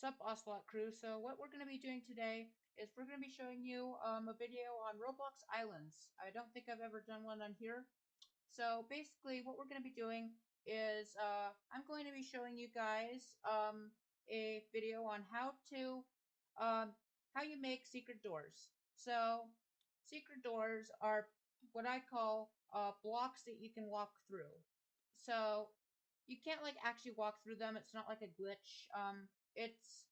Sup Ocelot crew. So what we're going to be doing today is we're going to be showing you a video on Roblox Islands. I don't think I've ever done one on here. So basically what we're going to be doing is I'm going to be showing you guys a video on how you make secret doors. So secret doors are what I call blocks that you can walk through. So you can't like actually walk through them. It's not like a glitch. It's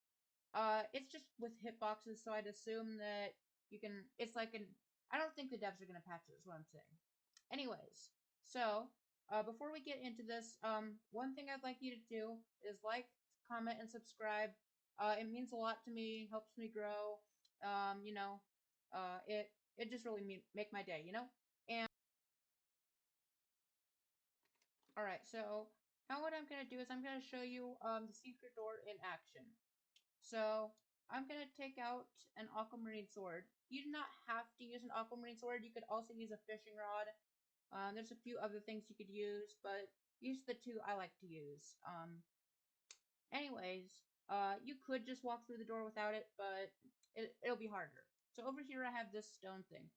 it's just with hitboxes, so I'd assume that you can. It's like an. I don't think the devs are gonna patch it. Is what I'm saying. Anyways, so before we get into this, one thing I'd like you to do is like, comment, and subscribe. It means a lot to me. Helps me grow. You know, it just really make my day. You know. And all right, so what I'm gonna do is I'm gonna show you the secret door in action. So I'm gonna take out an aquamarine sword. You do not have to use an aquamarine sword. You could also use a fishing rod. There's a few other things you could use, but use the two I like to use. Anyways, you could just walk through the door without it, but it'll be harder. So over here I have this stone thing.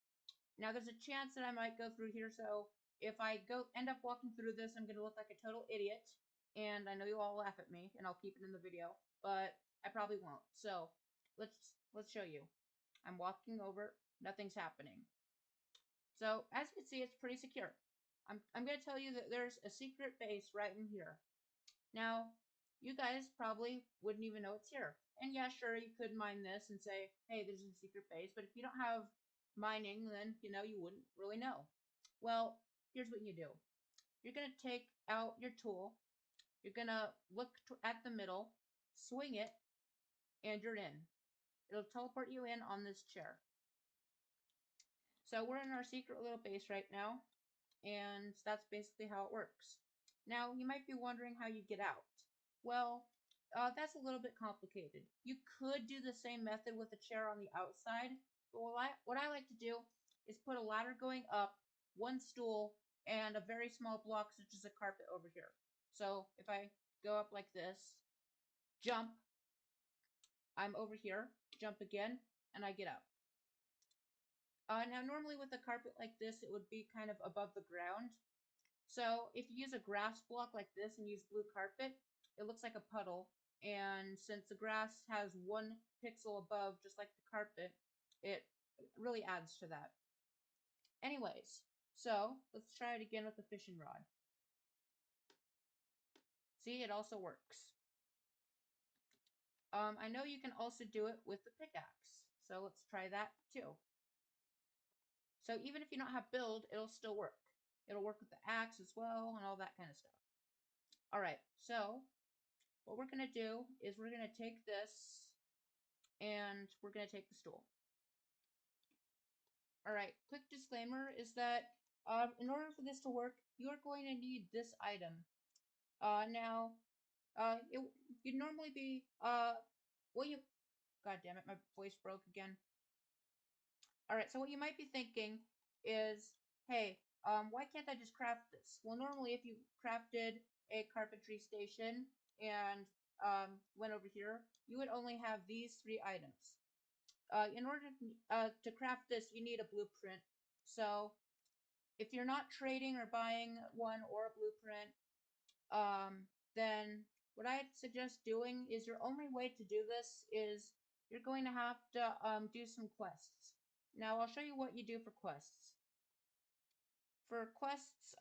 Now there's a chance that I might go through here, so if I end up walking through this, I'm gonna look like a total idiot. And I know you all laugh at me, and I'll keep it in the video, but I probably won't. So let's show you. I'm walking over, nothing's happening. So as you can see, it's pretty secure. I'm gonna tell you that there's a secret base right in here. Now, you guys probably wouldn't even know it's here. And yeah, sure, you could mine this and say, hey, there's a secret base, but if you don't have mining, then, you wouldn't really know. Well, here's what you do. You're going to take out your tool, you're going to look at the middle, swing it, and you're in. It'll teleport you in on this chair. So we're in our secret little base right now, and that's basically how it works. Now, you might be wondering how you get out. Well, that's a little bit complicated. You could do the same method with a chair on the outside, but what I like to do is put a ladder going up, one stool, and a very small block such as a carpet over here. So if I go up like this, jump, I'm over here, jump again, and I get out. Now normally with a carpet like this, it would be kind of above the ground. So if you use a grass block like this and use blue carpet, it looks like a puddle. And since the grass has one pixel above, just like the carpet, it really adds to that. Anyways, so let's try it again with the fishing rod. See, it also works. I know you can also do it with the pickaxe. So let's try that too. So even if you don't have build, it'll still work. It'll work with the axe as well and all that kind of stuff. Alright, so what we're going to do is we're going to take this and we're going to take the stool. Alright, quick disclaimer is that in order for this to work, you are going to need this item. Now, you'd normally be, well, god damn it, my voice broke again. Alright, so what you might be thinking is, hey, why can't I just craft this? Well, normally if you crafted a carpentry station and went over here, you would only have these three items. In order to craft this, you need a blueprint. So if you're not trading or buying one or a blueprint, then what I'd suggest doing is your only way to do this is you're going to have to do some quests. Now I'll show you what you do for quests. For quests,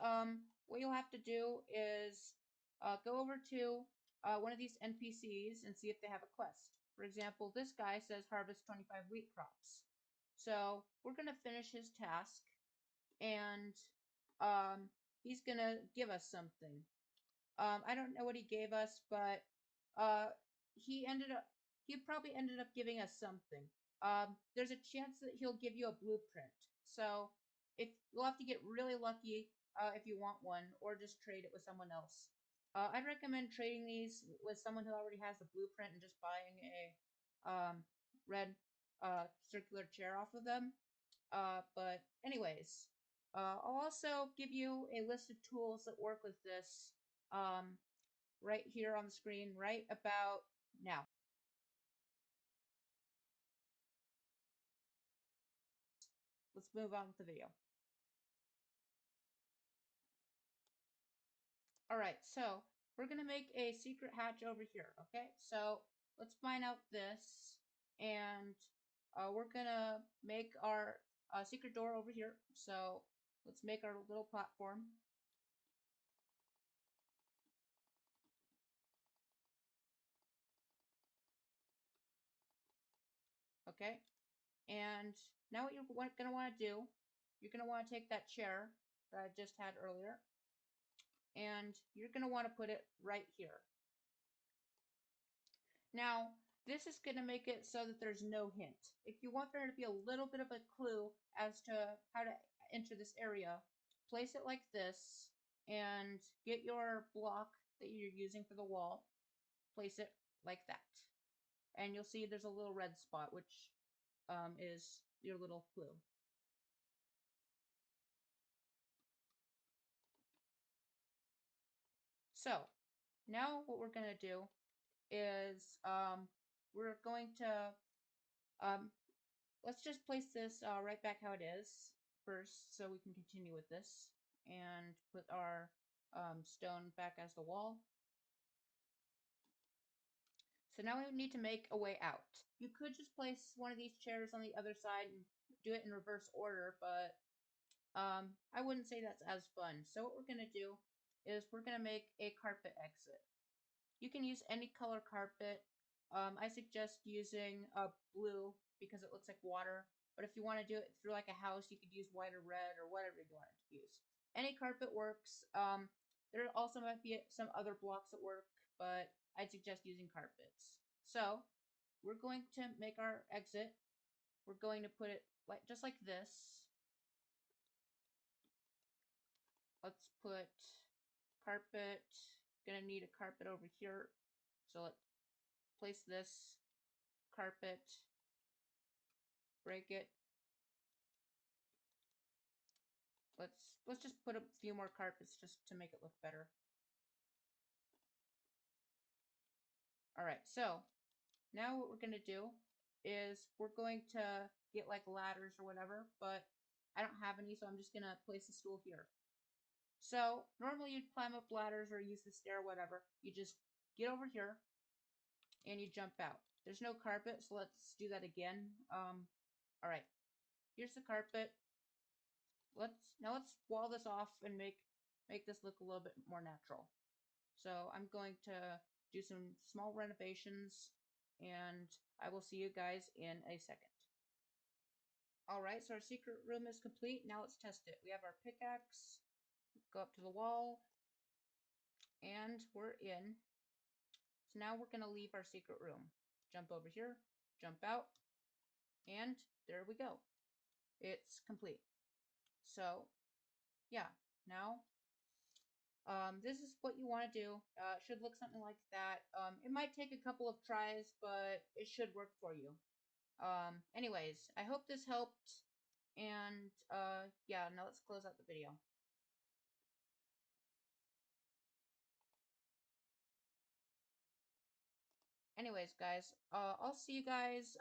what you'll have to do is go over to one of these NPCs and see if they have a quest. For example, this guy says harvest 25 wheat crops. So we're going to finish his task, and he's going to give us something. I don't know what he gave us, but he probably ended up giving us something. There's a chance that he'll give you a blueprint. So if you'll have to get really lucky if you want one, or just trade it with someone else. I'd recommend trading these with someone who already has the blueprint and just buying a red circular chair off of them. But anyways, I'll also give you a list of tools that work with this right here on the screen right about now. move on with the video. Alright, so we're gonna make a secret hatch over here, okay? So let's find out this, and we're gonna make our secret door over here. So let's make our little platform. Okay, and now what you're gonna want to do, you're gonna want to take that chair that I just had earlier, and you're gonna want to put it right here. Now, this is going to make it so that there's no hint. If you want there to be a little bit of a clue as to how to enter this area, place it like this and get your block that you're using for the wall, place it like that. And you'll see there's a little red spot, which is your little clue. So, now what we're going to do is we're going to let's just place this right back how it is first so we can continue with this, and put our stone back as the wall. So now we need to make a way out. You could just place one of these chairs on the other side and do it in reverse order, but I wouldn't say that's as fun. So what we're going to do is we're going to make a carpet exit. You can use any color carpet. I suggest using blue because it looks like water. But if you want to do it through like a house, you could use white or red or whatever you want to use. Any carpet works. There also might be some other blocks that work, but I'd suggest using carpets. So we're going to make our exit. We're going to put it like just like this. Let's put carpet. Gonna need a carpet over here. So let's place this carpet, break it. Let's just put a few more carpets just to make it look better. Alright, so now what we're gonna do is we're going to get like ladders or whatever, but I don't have any, so I'm just gonna place a stool here. So normally you'd climb up ladders or use the stair or whatever. You just get over here and you jump out. There's no carpet, so let's do that again. Alright, here's the carpet. Let's wall this off and make this look a little bit more natural. So I'm going to do some small renovations, and I will see you guys in a second. Alright, so our secret room is complete. Now let's test it. We have our pickaxe, go up to the wall, and we're in. So now we're going to leave our secret room. Jump over here, jump out, and there we go. It's complete. So, yeah, now this is what you want to do. It should look something like that. It might take a couple of tries, but it should work for you. Anyways, I hope this helped, and yeah, now let's close out the video. Anyways, guys, I'll see you guys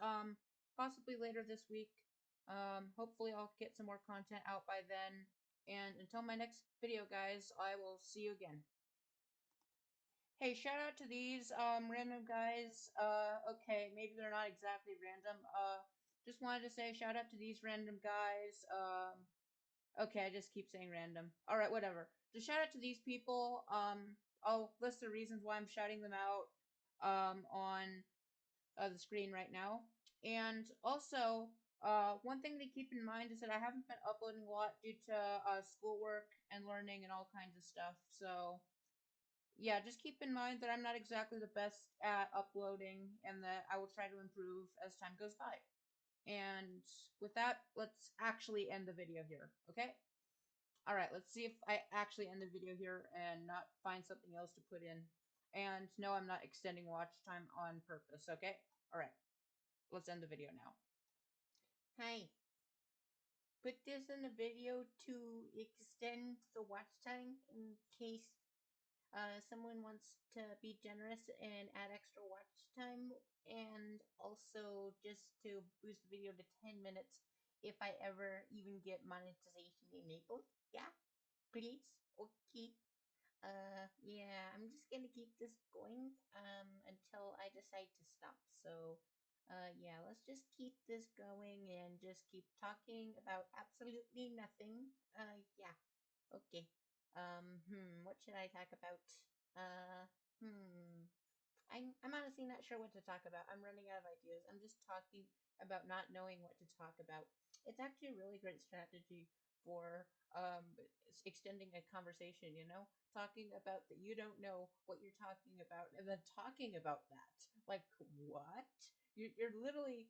possibly later this week. Hopefully I'll get some more content out by then. And until my next video, guys, I will see you again. Hey, shout out to these random guys. Okay, maybe they're not exactly random. Just wanted to say shout out to these random guys. Okay, I just keep saying random. Alright, whatever. Just shout out to these people. I'll list the reasons why I'm shouting them out on the screen right now. And also, one thing to keep in mind is that I haven't been uploading a lot due to schoolwork and learning and all kinds of stuff. So, yeah, just keep in mind that I'm not exactly the best at uploading and that I will try to improve as time goes by. And with that, let's actually end the video here, okay? Alright, let's see if I actually end the video here and not find something else to put in. And no, I'm not extending watch time on purpose, okay? Alright, let's end the video now. Hi. Put this in the video to extend the watch time in case someone wants to be generous and add extra watch time, and also just to boost the video to 10 minutes if I ever even get monetization enabled. Yeah, please. Okay. Yeah, I'm just gonna keep this going until I decide to stop. So, yeah, let's just keep this going and just keep talking about absolutely nothing. Yeah. Okay. What should I talk about? Uh, hmm. I'm honestly not sure what to talk about. I'm running out of ideas. I'm just talking about not knowing what to talk about. It's actually a really great strategy for extending a conversation, you know? Talking about that you don't know what you're talking about and then talking about that. Like what? You're literally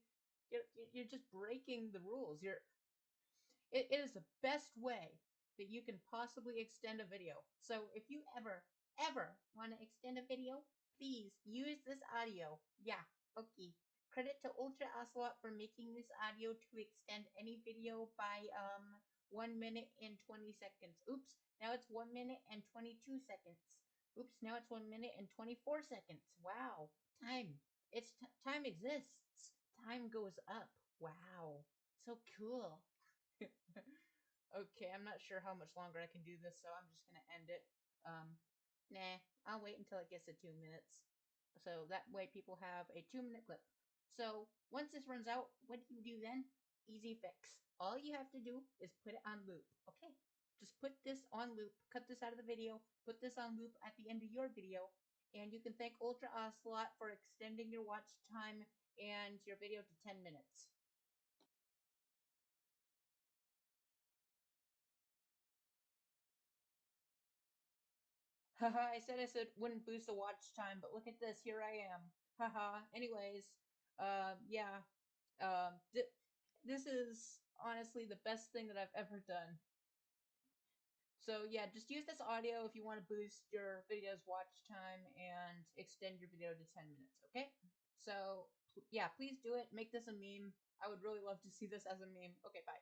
you're just breaking the rules. It is the best way that you can possibly extend a video. So if you ever want to extend a video, please use this audio. Yeah, okay. Credit to Ultra Ocelot for making this audio to extend any video by 1 minute and 20 seconds. Oops, now it's 1 minute and 22 seconds. Oops, now it's 1 minute and 24 seconds. Wow, time. Time exists. Time goes up. Wow, so cool. Okay, I'm not sure how much longer I can do this, so I'm just gonna end it. Um, nah, I'll wait until it gets to 2 minutes. So that way people have a 2 minute clip. So once this runs out, what do you do then? Easy fix. All you have to do is put it on loop. Okay? Just put this on loop, cut this out of the video, put this on loop at the end of your video, and you can thank Ultra Ocelot for extending your watch time and your video to 10 minutes. Haha, I said wouldn't boost the watch time, but look at this. Here I am. Haha. Anyways, yeah. This is honestly the best thing that I've ever done. So yeah, just use this audio if you want to boost your video's watch time and extend your video to 10 minutes, okay? So yeah, please do it. Make this a meme. I would really love to see this as a meme. Okay, bye.